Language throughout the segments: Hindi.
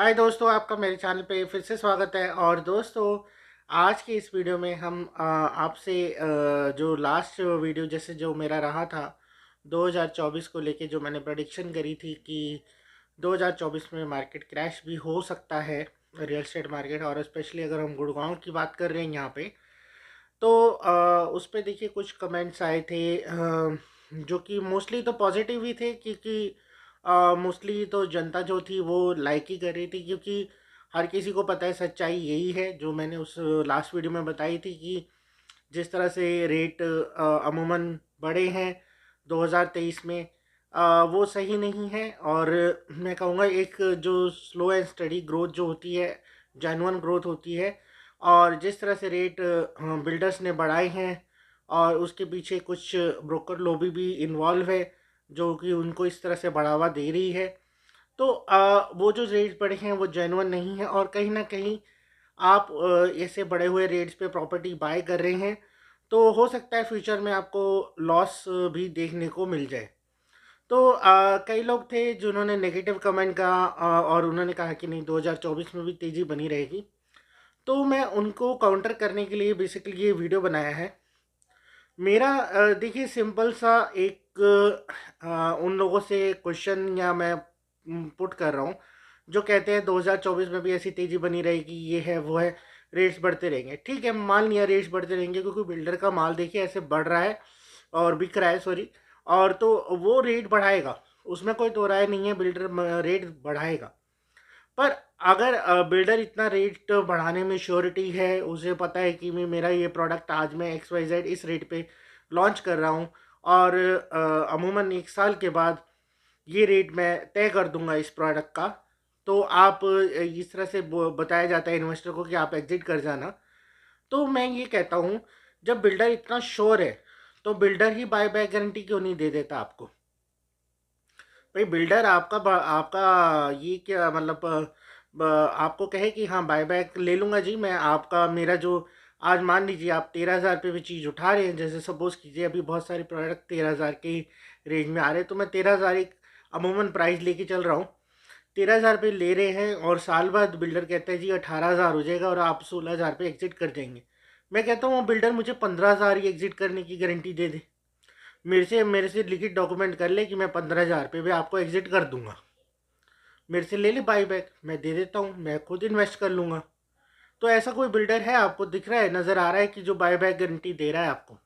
हाय दोस्तों, आपका मेरे चैनल पे फिर से स्वागत है। और दोस्तों, आज की इस वीडियो में हम आपसे जो लास्ट वीडियो जैसे जो मेरा रहा था 2024 को लेके, जो मैंने प्रेडिक्शन करी थी कि 2024 में मार्केट क्रैश भी हो सकता है, रियल एस्टेट मार्केट, और स्पेशली अगर हम गुड़गांव की बात कर रहे हैं यहाँ पे, तो उस पे देखिए कुछ कमेंट्स आए थे जो कि मोस्टली तो पॉजिटिव ही थे, क्योंकि मोस्टली तो जनता जो थी वो लाइक ही कर रही थी, क्योंकि हर किसी को पता है सच्चाई यही है जो मैंने उस लास्ट वीडियो में बताई थी कि जिस तरह से रेट अमूमन बढ़े हैं 2023 में, वो सही नहीं है। और मैं कहूँगा एक जो स्लो एंड स्टडी ग्रोथ जो होती है, जेन्युइन ग्रोथ होती है, और जिस तरह से रेट बिल्डर्स ने बढ़ाए हैं और उसके पीछे कुछ ब्रोकर लॉबी भी इन्वॉल्व है जो कि उनको इस तरह से बढ़ावा दे रही है, तो वो जो रेट्स बढ़े हैं वो जेन्युइन नहीं है। और कहीं ना कहीं आप ऐसे बढ़े हुए रेट्स पे प्रॉपर्टी बाय कर रहे हैं, तो हो सकता है फ्यूचर में आपको लॉस भी देखने को मिल जाए। तो कई लोग थे जिन्होंने नेगेटिव कमेंट कहा, और उन्होंने कहा कि नहीं, 2024 में भी तेज़ी बनी रहेगी। तो मैं उनको काउंटर करने के लिए बेसिकली ये वीडियो बनाया है। मेरा देखिए सिंपल सा एक उन लोगों से क्वेश्चन या मैं पुट कर रहा हूँ जो कहते हैं 2024 में भी ऐसी तेज़ी बनी रहेगी, ये है वो है, रेट्स बढ़ते रहेंगे। ठीक है, मान लिया रेट्स बढ़ते रहेंगे, क्योंकि बिल्डर का माल देखिए ऐसे बढ़ रहा है और बिक रहा है, सॉरी, और तो वो रेट बढ़ाएगा, उसमें कोई दो राय नहीं है, बिल्डर रेट बढ़ाएगा। पर अगर बिल्डर इतना रेट बढ़ाने में श्योरिटी है, उसे पता है कि मैं मेरा ये प्रोडक्ट आज मैं XYZ इस रेट पे लॉन्च कर रहा हूँ, और अमूमन 1 साल के बाद ये रेट मैं तय कर दूंगा इस प्रोडक्ट का, तो आप इस तरह से बताया जाता है इन्वेस्टर को कि आप एग्जिट कर जाना। तो मैं ये कहता हूँ, जब बिल्डर इतना श्योर है तो बिल्डर ही बाय बैक गारंटी क्यों नहीं दे देता आपको? भाई बिल्डर आपका ये क्या मतलब, आपको कहे कि हाँ बाय बैक ले लूँगा जी मैं आपका, मेरा जो आज मान लीजिए आप 13,000 पे भी चीज़ उठा रहे हैं, जैसे सपोज कीजिए अभी बहुत सारे प्रोडक्ट 13,000 के रेंज में आ रहे हैं, तो मैं 13,000 एक अमूमन प्राइस लेके चल रहा हूँ, 13,000 पे ले रहे हैं, और साल बाद बिल्डर कहता है जी 18,000 हो जाएगा और आप 16,000 पे एग्जिट कर जाएंगे। मैं कहता हूँ बिल्डर मुझे 15,000 ही एग्जिट करने की गारंटी दे दे, मेरे से लिखित डॉक्यूमेंट कर ले कि मैं 15,000 पे भी आपको एग्जिट कर दूंगा, मेरे से ले ले बाई बैक, मैं दे देता हूँ, मैं खुद इन्वेस्ट कर लूँगा। तो ऐसा कोई बिल्डर है आपको दिख रहा है, नज़र आ रहा है कि जो बाई बैक गारंटी दे रहा है आपको?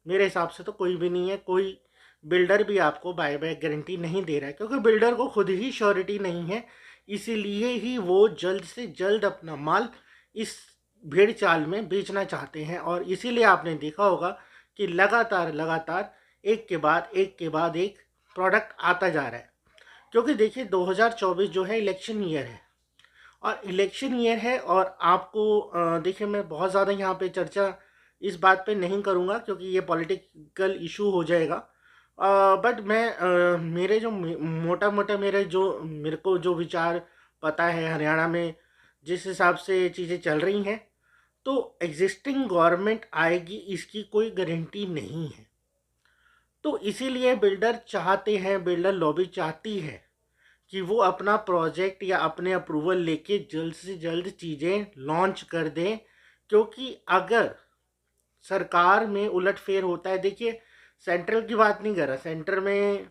मेरे हिसाब से तो कोई भी नहीं है। कोई बिल्डर भी आपको बाय बैक गारंटी नहीं दे रहा है, क्योंकि बिल्डर को खुद ही श्योरिटी नहीं है, इसीलिए ही वो जल्द से जल्द अपना माल इस भेड़ चाल में बेचना चाहते हैं। और इसीलिए आपने देखा होगा कि लगातार लगातार एक के बाद एक के बाद एक प्रोडक्ट आता जा रहा है, क्योंकि देखिए 2024 जो है इलेक्शन ईयर है, और इलेक्शन ईयर है, और आपको देखिए मैं बहुत ज़्यादा यहाँ पे चर्चा इस बात पे नहीं करूँगा क्योंकि ये पॉलिटिकल इशू हो जाएगा। बट मैं मेरे जो मोटा मोटा मेरे को जो विचार पता है हरियाणा में जिस हिसाब से चीज़ें चल रही हैं, तो एग्जिस्टिंग गवर्नमेंट आएगी इसकी कोई गारंटी नहीं है। तो इसीलिए बिल्डर चाहते हैं, बिल्डर लॉबी चाहती है कि वो अपना प्रोजेक्ट या अपने अप्रूवल लेके जल्द से जल्द चीज़ें लॉन्च कर दें, क्योंकि अगर सरकार में उलटफेर होता है, देखिए सेंट्रल की बात नहीं कर रहा, सेंटर में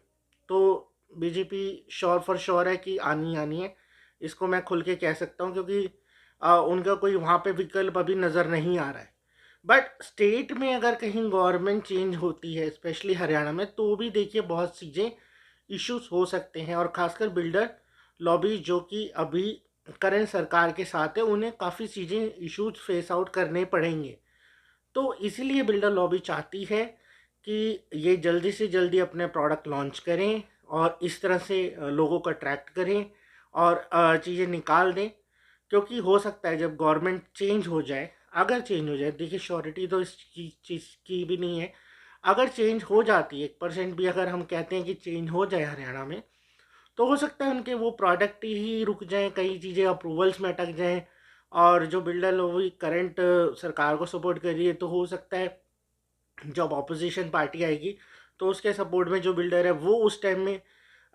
तो बीजेपी श्योर फॉर श्योर है कि आनी आनी है, इसको मैं खुल के कह सकता हूँ, क्योंकि उनका कोई वहाँ पे विकल्प अभी नज़र नहीं आ रहा है। बट स्टेट में अगर कहीं गवर्नमेंट चेंज होती है, स्पेशली हरियाणा में, तो भी देखिए बहुत चीज़ें इश्यूज हो सकते हैं, और खासकर बिल्डर लॉबी जो कि अभी करेंट सरकार के साथ है, उन्हें काफ़ी चीज़ें इश्यूज फेस आउट करने पड़ेंगे। तो इसीलिए बिल्डर लॉबी चाहती है कि ये जल्दी से जल्दी अपने प्रोडक्ट लॉन्च करें और इस तरह से लोगों को अट्रैक्ट करें और चीज़ें निकाल दें, क्योंकि हो सकता है जब गवर्नमेंट चेंज हो जाए, अगर चेंज हो जाए, देखिए श्योरिटी तो इस चीज़ की भी नहीं है, अगर चेंज हो जाती है 1% भी अगर हम कहते हैं कि चेंज हो जाए हरियाणा में, तो हो सकता है उनके वो प्रोडक्ट ही रुक जाएं, कई चीज़ें अप्रूवल्स में अटक जाएं, और जो बिल्डर लोग करंट सरकार को सपोर्ट कर रही है, तो हो सकता है जब ऑपोजिशन पार्टी आएगी तो उसके सपोर्ट में जो बिल्डर है वो उस टाइम में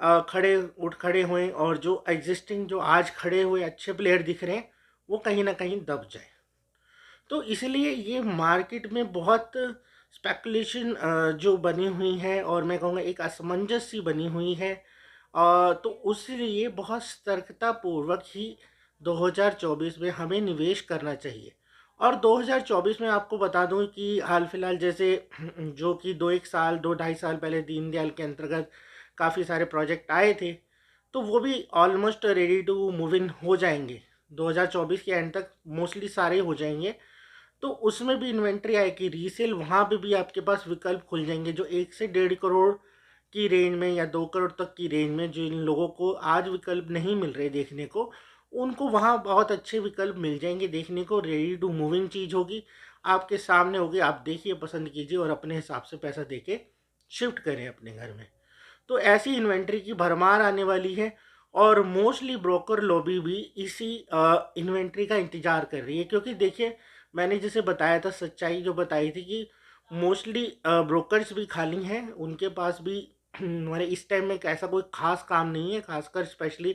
खड़े हुए और जो एग्जिस्टिंग जो आज खड़े हुए अच्छे प्लेयर दिख रहे हैं वो कहीं ना कहीं दब जाए। तो इसलिए ये मार्केट में बहुत स्पेकुलेशन जो बनी हुई है और मैं कहूँगा एक असमंजस सी बनी हुई है। तो उसलिए बहुत सतर्कता पूर्वक ही 2024 में हमें निवेश करना चाहिए। और 2024 में आपको बता दूं कि हाल फिलहाल जैसे जो कि 2-1 साल 2-2.5 साल पहले दीनदयाल के अंतर्गत काफ़ी सारे प्रोजेक्ट आए थे, तो वो भी almost ready to move in हो जाएंगे। 2024 के एंड तक मोस्टली सारे हो जाएंगे। तो उसमें भी इन्वेंट्री आएगी रीसेल, वहाँ पे भी आपके पास विकल्प खुल जाएंगे जो 1 से 1.5 करोड़ की रेंज में या 2 करोड़ तक की रेंज में जो इन लोगों को आज विकल्प नहीं मिल रहे देखने को, उनको वहाँ बहुत अच्छे विकल्प मिल जाएंगे देखने को। रेडी टू मूविंग चीज़ होगी, आपके सामने होगी, आप देखिए, पसंद कीजिए और अपने हिसाब से पैसा देके शिफ्ट करें अपने घर में। तो ऐसी इन्वेंट्री की भरमार आने वाली है और मोस्टली ब्रोकर लॉबी भी इसी इन्वेंट्री का इंतज़ार कर रही है, क्योंकि देखिए मैंने जैसे बताया था, सच्चाई जो बताई थी कि मोस्टली ब्रोकर्स भी खाली हैं, उनके पास भी हमारे इस टाइम में ऐसा कोई खास काम नहीं है। खासकर स्पेशली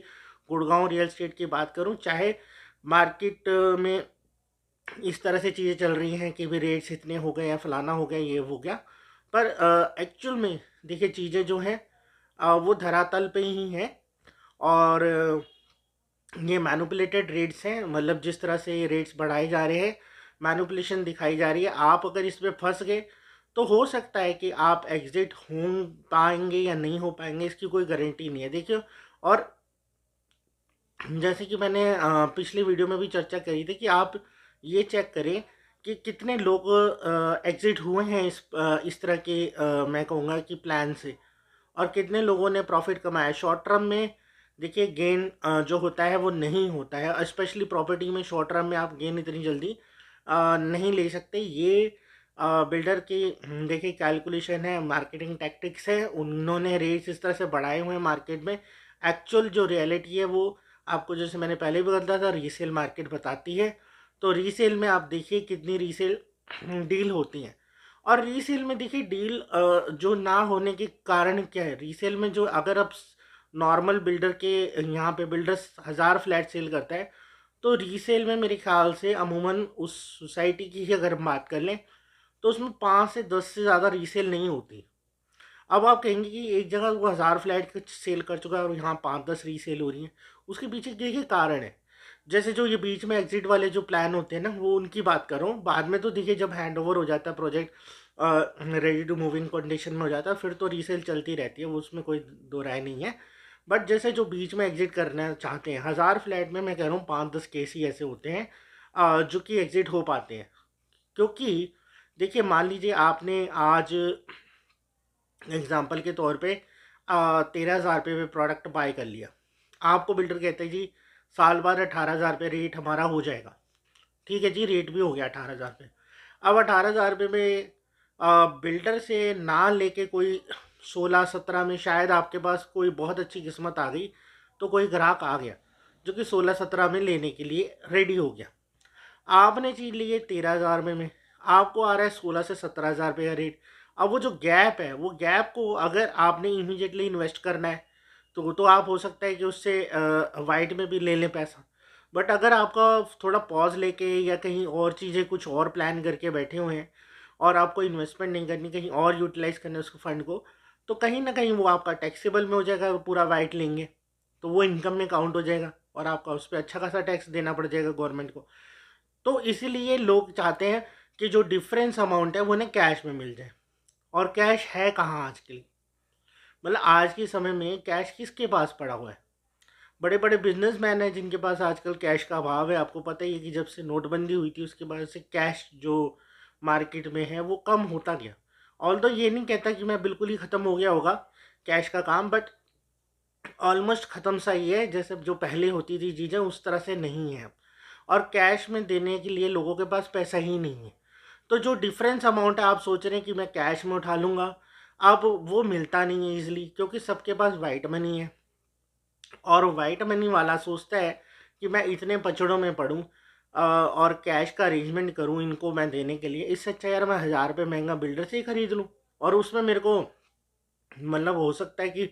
गुड़गांव रियल एस्टेट की बात करूं, चाहे मार्केट में इस तरह से चीज़ें चल रही हैं कि भी रेट्स इतने हो गए या फलाना हो गया, ये हो गया, पर एक्चुअल में देखिए चीज़ें जो हैं वो धरातल पे ही हैं। और ये मैनिपुलेटेड रेट्स हैं, मतलब जिस तरह से ये रेट्स बढ़ाए जा रहे हैं, मैनिपुलेशन दिखाई जा रही है। आप अगर इसमें फंस गए तो हो सकता है कि आप एग्जिट हो पाएंगे या नहीं हो पाएंगे, इसकी कोई गारंटी नहीं है। देखिए, और जैसे कि मैंने पिछली वीडियो में भी चर्चा करी थी कि आप ये चेक करें कि कितने लोग एग्जिट हुए हैं इस तरह के मैं कहूँगा कि प्लान से, और कितने लोगों ने प्रॉफिट कमाया शॉर्ट टर्म में। देखिए गेन जो होता है वो नहीं होता है, स्पेशली प्रॉपर्टी में शॉर्ट टर्म में आप गेन इतनी जल्दी नहीं ले सकते। ये बिल्डर की देखिए कैलकुलेशन है, मार्केटिंग टैक्टिक्स है, उन्होंने रेट्स इस तरह से बढ़ाए हुए हैं मार्केट में। एक्चुअल जो रियलिटी है वो आपको, जैसे मैंने पहले भी बताया था, रीसेल मार्केट बताती है। तो रीसेल में आप देखिए कितनी रीसेल डील होती हैं, और रीसेल में देखिए डील जो ना होने के कारण क्या है, रीसेल में जो अगर आप नॉर्मल बिल्डर के यहाँ पे बिल्डर्स 1000 फ्लैट सेल करता है, तो रीसेल में मेरे ख्याल से अमूमन उस सोसाइटी की ही अगर हम बात कर लें तो उसमें 5 से 10 से ज़्यादा रीसेल नहीं होती। अब आप कहेंगे कि एक जगह वो 1000 फ्लैट सेल कर चुका है और यहाँ 5-10 रीसेल हो रही हैं, उसके पीछे देखिए कारण है। जैसे जो ये बीच में एग्जिट वाले जो प्लान होते हैं ना, वो उनकी बात कर रहा हूँ। बाद में तो देखिए जब हैंड ओवर हो जाता है project, ready to moving condition में हो जाता है, फिर तो रीसेल चलती रहती है, वो उसमें कोई दो राय नहीं है। बट जैसे जो बीच में एग्जिट करना चाहते हैं, 1000 फ्लैट में मैं कह रहा हूँ 5-10 केस ही ऐसे होते हैं जो कि एग्जिट हो पाते हैं। क्योंकि देखिए मान लीजिए आपने आज एग्जाम्पल के तौर पे 13,000 रुपये में प्रोडक्ट बाय कर लिया, आपको बिल्डर कहते हैं जी साल बाद 18,000 रुपये रेट हमारा हो जाएगा। ठीक है जी, रेट भी हो गया 18,000 रुपये। अब 18,000 रुपये में बिल्डर से ना लेके कोई 16-17 में शायद आपके पास कोई बहुत अच्छी किस्मत आ गई, तो कोई ग्राहक आ गया जो कि 16-17 में लेने के लिए रेडी हो गया। आपने चीज़ ली है 13,000 में आपको आ रहा है 16 से 17,000 रुपये का रेट। अब वो जो गैप है, वो गैप को अगर आपने इमीडिएटली इन्वेस्ट करना है तो आप हो सकता है कि उससे वाइट में भी ले लें पैसा। बट अगर आपका थोड़ा पॉज लेके या कहीं और चीज़ें कुछ और प्लान करके बैठे हुए हैं और आपको इन्वेस्टमेंट नहीं करनी, कहीं और यूटिलाइज करना है उसको फंड को, तो कहीं ना कहीं वो आपका टैक्सेबल में हो जाएगा। वो पूरा वाइट लेंगे तो वो इनकम में काउंट हो जाएगा और आपका उस पर अच्छा खासा टैक्स देना पड़ जाएगा गवर्नमेंट को। तो इसीलिए लोग चाहते हैं कि जो डिफरेंस अमाउंट है वो उन्हें कैश में मिल जाए। और कैश है कहाँ आज के लिए, मतलब आज के समय में कैश किसके पास पड़ा हुआ है? बड़े बड़े बिजनेसमैन हैं जिनके पास आजकल कैश का अभाव है। आपको पता ही है कि जब से नोटबंदी हुई थी उसके बाद से कैश जो मार्केट में है वो कम होता गया। ऑल्दो ये नहीं कहता कि मैं बिल्कुल ही ख़त्म हो गया होगा कैश का काम, बट ऑलमोस्ट ख़त्म सा ही है। जैसे जो पहले होती थी चीज़ें उस तरह से नहीं है, और कैश में देने के लिए लोगों के पास पैसा ही नहीं है। तो जो डिफरेंस अमाउंट है, आप सोच रहे हैं कि मैं कैश में उठा लूँगा, अब वो मिलता नहीं है ईजिली, क्योंकि सबके पास वाइट मनी है। और वाइट मनी वाला सोचता है कि मैं इतने पचड़ों में पढ़ूँ और कैश का अरेंजमेंट करूँ इनको मैं देने के लिए, इससे अच्छा यार मैं 1000 रुपये महंगा बिल्डर से ही ख़रीद लूँ। और उसमें मेरे को मतलब हो सकता है कि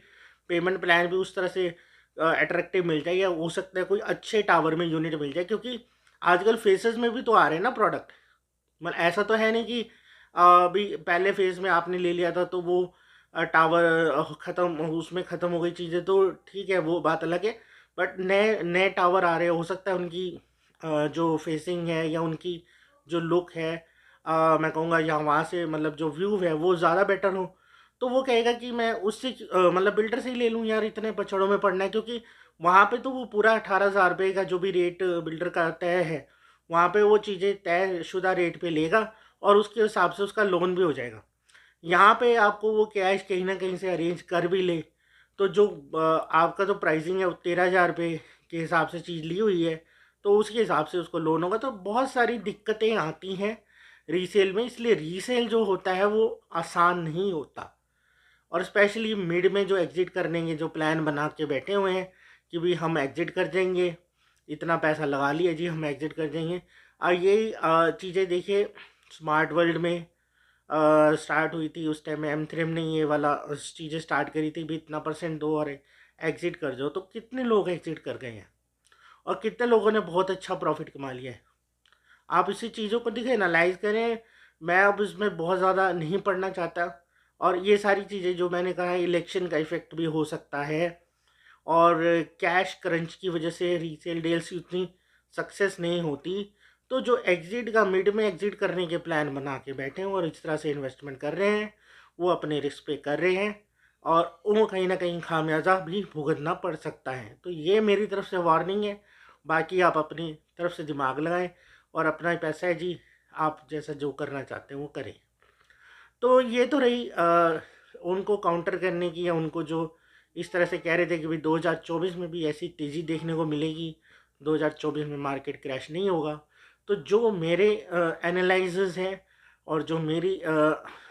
पेमेंट प्लान भी उस तरह से अट्रैक्टिव मिल जाए, या हो सकता है कोई अच्छे टावर में यूनिट मिल जाए, क्योंकि आजकल फेसेस में भी तो आ रहे हैं ना प्रोडक्ट। मतलब ऐसा तो है नहीं कि अभी पहले फेज़ में आपने ले लिया था तो वो टावर ख़त्म, उसमें ख़त्म हो गई चीज़ें, तो ठीक है वो बात अलग है। बट नए नए टावर आ रहे हैं, हो सकता है उनकी जो फेसिंग है या उनकी जो लुक है, मैं कहूँगा या वहाँ से मतलब जो व्यू है वो ज़्यादा बेटर हो। तो वो कहेगा कि मैं उससे मतलब बिल्डर से ही ले लूँ यार, इतने पचड़ों में पड़ना है, क्योंकि वहाँ पे तो वो पूरा 18,000 रुपये का जो भी रेट बिल्डर का तय है, वहाँ पे वो चीज़ें तयशुदा रेट पे लेगा और उसके हिसाब से उसका लोन भी हो जाएगा। यहाँ पे आपको वो कैश कहीं ना कहीं से अरेंज कर भी ले, तो जो आपका जो प्राइसिंग है वो 13,000 रुपये के हिसाब से चीज़ ली हुई है, तो उसके हिसाब से उसको लोन होगा। तो बहुत सारी दिक्कतें आती हैं रीसेल में, इसलिए रीसेल जो होता है वो आसान नहीं होता। और स्पेशली मिड में जो एग्ज़िट करने के जो प्लान बना के बैठे हुए हैं कि भाई हम एग्ज़िट कर जाएंगे, इतना पैसा लगा लिया जी हम एग्ज़िट कर जाएंगे। यही चीज़ें देखिए, स्मार्ट वर्ल्ड में स्टार्ट हुई थी उस टाइम में, M3M ने ये वाला चीज़ें स्टार्ट करी थी भी, इतना परसेंट दो और एग्ज़िट कर जाओ, तो कितने लोग एग्ज़िट कर गए हैं और कितने लोगों ने बहुत अच्छा प्रॉफिट कमा लिया है। आप इसी चीज़ों को देखिए, एनालाइज करें। मैं अब इसमें बहुत ज़्यादा नहीं पढ़ना चाहता। और ये सारी चीज़ें जो मैंने कहा, इलेक्शन का इफ़ेक्ट भी हो सकता है, और कैश क्रंच की वजह से रीसेल डील्स उतनी सक्सेस नहीं होती। तो जो एग्ज़िट का मिड में एग्ज़िट करने के प्लान बना के बैठे हैं और इस तरह से इन्वेस्टमेंट कर रहे हैं, वो अपने रिस्क पे कर रहे हैं, और वो कहीं ना कहीं खामियाजा भी भुगतना पड़ सकता है। तो ये मेरी तरफ से वार्निंग है। बाकी आप अपनी तरफ से दिमाग लगाएं, और अपना ही पैसा है जी, आप जैसा जो करना चाहते हैं वो करें। तो ये तो रही उनको काउंटर करने की, या उनको जो इस तरह से कह रहे थे कि भाई 2024 में भी ऐसी तेज़ी देखने को मिलेगी, 2024 में मार्केट क्रैश नहीं होगा। तो जो मेरे एनालिसिस है और जो मेरी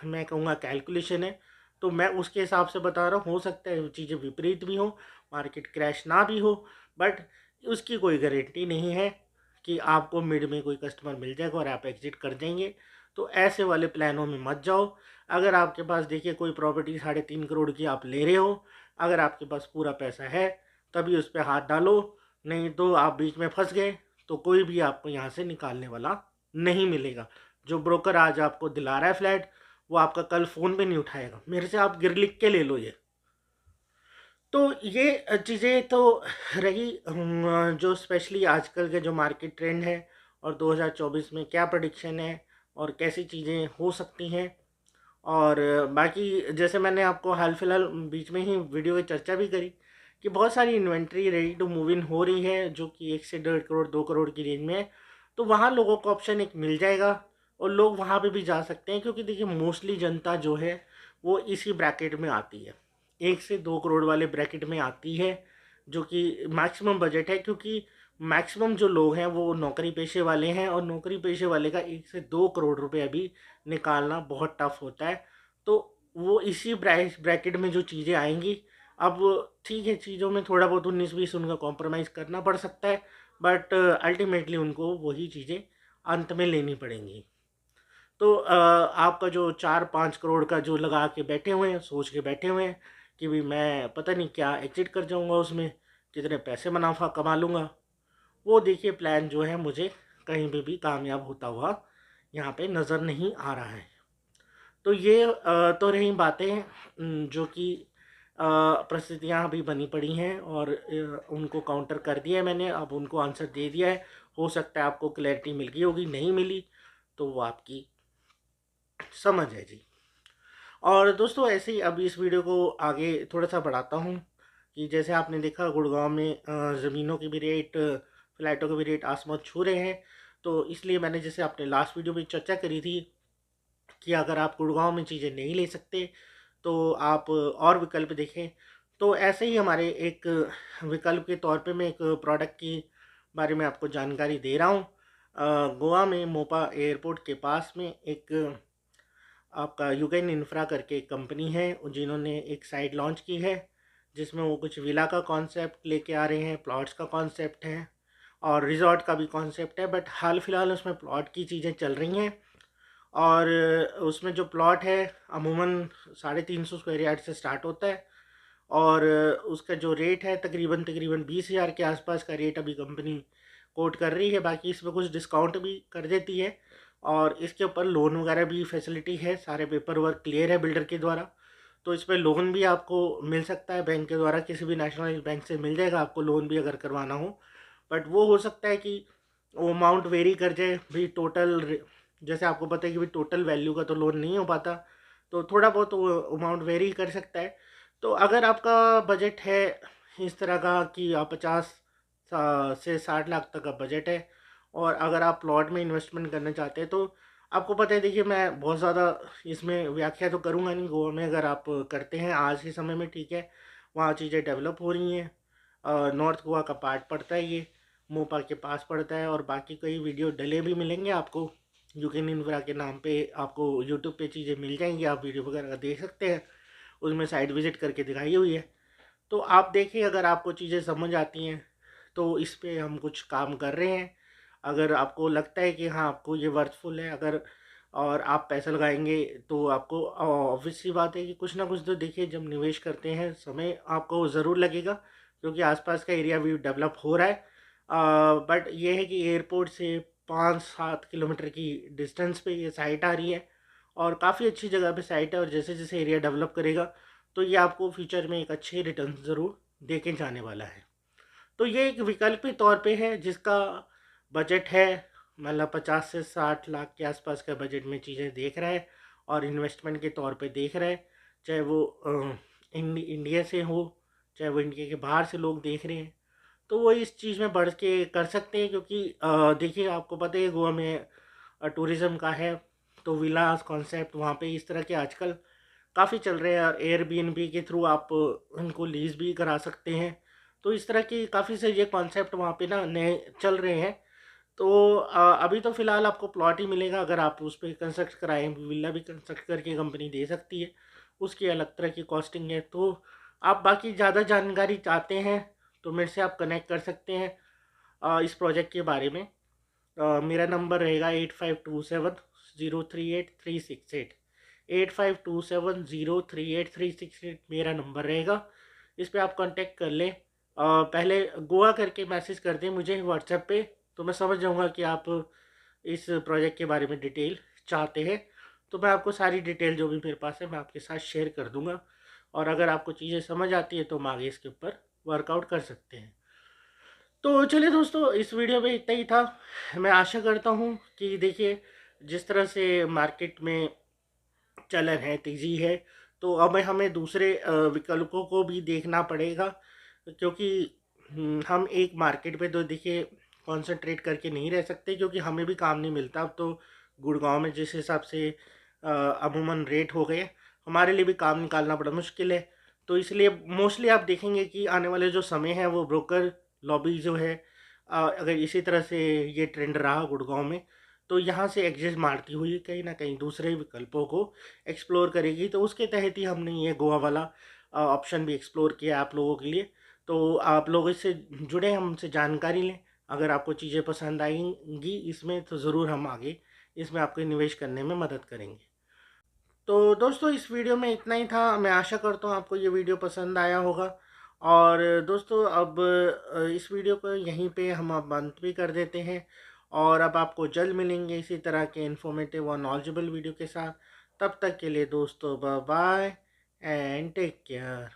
मैं कहूँगा कैलकुलेशन है, तो मैं उसके हिसाब से बता रहा हूँ। हो सकता है वो चीज़ें विपरीत भी हो, मार्केट क्रैश ना भी हो, बट उसकी कोई गारंटी नहीं है कि आपको मिड में कोई कस्टमर मिल जाएगा और आप एग्जिट कर देंगे। तो ऐसे वाले प्लानों में मत जाओ। अगर आपके पास देखिए कोई प्रॉपर्टी 3.5 करोड़ की आप ले रहे हो, अगर आपके पास पूरा पैसा है तभी उस पर हाथ डालो, नहीं तो आप बीच में फंस गए तो कोई भी आपको यहाँ से निकालने वाला नहीं मिलेगा। जो ब्रोकर आज आपको दिला रहा है फ्लैट, वो आपका कल फ़ोन पे नहीं उठाएगा। मेरे से आप गिर लिख के ले लो ये। तो ये चीज़ें तो रही जो स्पेशली आजकल के जो मार्केट ट्रेंड है, और 2024 में क्या प्रेडिक्शन है और कैसी चीज़ें हो सकती हैं। और बाकी जैसे मैंने आपको हाल फिलहाल बीच में ही वीडियो की चर्चा भी करी कि बहुत सारी inventory ready to move in हो रही है, जो कि 1 से 1.5 करोड़ 2 करोड़ की रेंज में है। तो वहाँ लोगों को ऑप्शन एक मिल जाएगा और लोग वहाँ पे भी जा सकते हैं, क्योंकि देखिए मोस्टली जनता जो है वो इसी ब्रैकेट में आती है, 1 से 2 करोड़ वाले ब्रैकेट में आती है, जो कि मैक्सिमम बजट है। क्योंकि मैक्सिमम जो लोग हैं वो नौकरी पेशे वाले हैं, और नौकरी पेशे वाले का 1 से 2 करोड़ रुपए अभी निकालना बहुत टफ होता है। तो वो इसी ब्रैकेट में जो चीज़ें आएंगी, अब ठीक है चीज़ों में थोड़ा बहुत 19-20 उनका कॉम्प्रोमाइज़ करना पड़ सकता है, बट अल्टीमेटली उनको वही चीज़ें अंत में लेनी पड़ेंगी। तो आपका जो 4-5 करोड़ का जो लगा के बैठे हुए हैं, सोच के बैठे हुए हैं कि भाई मैं पता नहीं क्या एग्जिट कर जाऊंगा, उसमें कितने पैसे मुनाफा कमा लूँगा, वो देखिए प्लान जो है मुझे कहीं पे भी कामयाब होता हुआ यहाँ पे नज़र नहीं आ रहा है। तो ये तो रही बातें जो कि परिस्थितियाँ अभी बनी पड़ी हैं, और उनको काउंटर कर दिया है मैंने, अब उनको आंसर दे दिया है। हो सकता है आपको क्लैरिटी मिल गई होगी, नहीं मिली तो वो आपकी समझ है जी। और दोस्तों ऐसे ही अब इस वीडियो को आगे थोड़ा सा बढ़ाता हूँ कि जैसे आपने देखा गुड़गांव में ज़मीनों के भी रेट, फ्लैटों के भी रेट आसमान छू रहे हैं। तो इसलिए मैंने जैसे आपने लास्ट वीडियो में चर्चा करी थी कि अगर आप गुड़गांव में चीज़ें नहीं ले सकते तो आप और विकल्प देखें। तो ऐसे ही हमारे एक विकल्प के तौर पे मैं एक प्रोडक्ट की बारे में आपको जानकारी दे रहा हूँ। गोवा में मोपा एयरपोर्ट के पास में एक आपका यूगेन इंफ्रा करके एक कंपनी है, जिन्होंने एक साइट लॉन्च की है, जिसमें वो कुछ विला का कॉन्सेप्ट लेके आ रहे हैं, प्लॉट्स का कॉन्सेप्ट है और रिजॉर्ट का भी कॉन्सेप्ट है। बट हाल फिलहाल उसमें प्लॉट की चीज़ें चल रही हैं, और उसमें जो प्लॉट है अमूमन 350 स्क्वायर यार्ड से स्टार्ट होता है, और उसका जो रेट है तकरीबन 20,000 के आसपास का रेट अभी कंपनी कोट कर रही है। बाकी इसमें कुछ डिस्काउंट भी कर देती है और इसके ऊपर लोन वगैरह भी फैसिलिटी है, सारे पेपर वर्क क्लियर है बिल्डर के द्वारा। तो इस पर लोन भी आपको मिल सकता है बैंक के द्वारा, किसी भी नेशनल बैंक से मिल जाएगा आपको लोन भी अगर करवाना हो। बट वो हो सकता है कि वो अमाउंट वेरी कर जाए भी, टोटल जैसे आपको पता है कि भी टोटल वैल्यू का तो लोन नहीं हो पाता, तो थोड़ा बहुत वो अमाउंट वेरी कर सकता है। तो अगर आपका बजट है इस तरह का कि आप 50 से 60 लाख तक का बजट है और अगर आप प्लॉट में इन्वेस्टमेंट करना चाहते हैं, तो आपको पता है, देखिए मैं बहुत ज़्यादा इसमें व्याख्या तो करूँगा नहीं। गोवा में अगर आप करते हैं आज के समय में, ठीक है, वहाँ चीज़ें डेवलप हो रही हैं। नॉर्थ गोवा का पार्ट पड़ता है, ये मोपा के पास पड़ता है। और बाकी कई वीडियो डले भी मिलेंगे आपको, यूकेन इंफ्रा के नाम पे आपको यूट्यूब पे चीज़ें मिल जाएंगी, आप वीडियो वगैरह देख सकते हैं, उसमें साइट विज़िट करके दिखाई हुई है। तो आप देखिए, अगर आपको चीज़ें समझ आती हैं तो इस पे हम कुछ काम कर रहे हैं। अगर आपको लगता है कि हाँ आपको ये वर्थफुल है, अगर और आप पैसा लगाएंगे, तो आपको ऑब्वियस सी बात है कि कुछ ना कुछ तो देखिए, जब निवेश करते हैं समय आपको ज़रूर लगेगा, क्योंकि आसपास का एरिया भी डेवलप हो रहा है। बट ये है कि एयरपोर्ट से 5-7 किलोमीटर की डिस्टेंस पे ये साइट आ रही है और काफ़ी अच्छी जगह पे साइट है। और जैसे जैसे एरिया डेवलप करेगा तो ये आपको फ्यूचर में एक अच्छे रिटर्न ज़रूर दे के जाने वाला है। तो ये एक वैकल्पिक तौर पे है जिसका बजट है, मतलब 50 से 60 लाख के आसपास का बजट में चीज़ें देख रहा है और इन्वेस्टमेंट के तौर पे देख रहा है। चाहे वो इंडिया से हो, चाहे वो इंडिया के बाहर से लोग देख रहे हैं, तो वो इस चीज़ में बढ़ के कर सकते हैं। क्योंकि देखिए आपको पता है गोवा में टूरिज़्म का है, तो विलास कॉन्सेप्ट वहाँ पे इस तरह के आजकल काफ़ी चल रहे हैं। एयरबीएनबी के थ्रू आप उनको लीज़ भी करा सकते हैं। तो इस तरह की काफ़ी से ये कॉन्सेप्ट वहाँ पे ना नए चल रहे हैं। तो अभी तो फ़िलहाल आपको प्लॉट ही मिलेगा, अगर आप उस पर कंस्ट्रक्ट कराएँ, विला भी कंस्ट्रक्ट करके कंपनी दे सकती है, उसकी अलग तरह की कॉस्टिंग है। तो आप बाकी ज़्यादा जानकारी चाहते हैं तो मेरे से आप कनेक्ट कर सकते हैं इस प्रोजेक्ट के बारे में। मेरा नंबर रहेगा 8527 038 368, 8527 038 368 मेरा नंबर रहेगा। इस पे आप कांटेक्ट कर लें। पहले गोवा करके मैसेज कर दें मुझे व्हाट्सएप पे, तो मैं समझ जाऊंगा कि आप इस प्रोजेक्ट के बारे में डिटेल चाहते हैं। तो मैं आपको सारी डिटेल जो भी मेरे पास है मैं आपके साथ शेयर कर दूंगा। और अगर आपको चीज़ें समझ आती है तो हम आगे इसके ऊपर वर्कआउट कर सकते हैं। तो चलिए दोस्तों, इस वीडियो में इतना ही था। मैं आशा करता हूँ कि देखिए, जिस तरह से मार्केट में चलन है, तेज़ी है, तो अब हमें दूसरे विकल्पों को भी देखना पड़ेगा। क्योंकि हम एक मार्केट पे तो देखिए कंसंट्रेट करके नहीं रह सकते, क्योंकि हमें भी काम नहीं मिलता। अब तो गुड़गांव में जिस हिसाब से अमूमन रेट हो गए, हमारे लिए भी काम निकालना बड़ा मुश्किल है। तो इसलिए मोस्टली आप देखेंगे कि आने वाले जो समय है वो ब्रोकर लॉबी जो है, अगर इसी तरह से ये ट्रेंड रहा गुड़गांव में, तो यहाँ से एग्जिट मारती हुई कहीं ना कहीं दूसरे विकल्पों को एक्सप्लोर करेगी। तो उसके तहत ही हमने ये गोवा वाला ऑप्शन भी एक्सप्लोर किया आप लोगों के लिए। तो आप लोग इससे जुड़े, हमसे जानकारी लें। अगर आपको चीज़ें पसंद आएंगी इसमें, तो ज़रूर हम आगे इसमें आपको निवेश करने में मदद करेंगे। तो दोस्तों, इस वीडियो में इतना ही था। मैं आशा करता हूँ आपको ये वीडियो पसंद आया होगा। और दोस्तों, अब इस वीडियो को यहीं पे हम अब बंद भी कर देते हैं। और अब आपको जल्द मिलेंगे इसी तरह के इन्फॉर्मेटिव और नॉलेजेबल वीडियो के साथ। तब तक के लिए दोस्तों, bye bye and take care.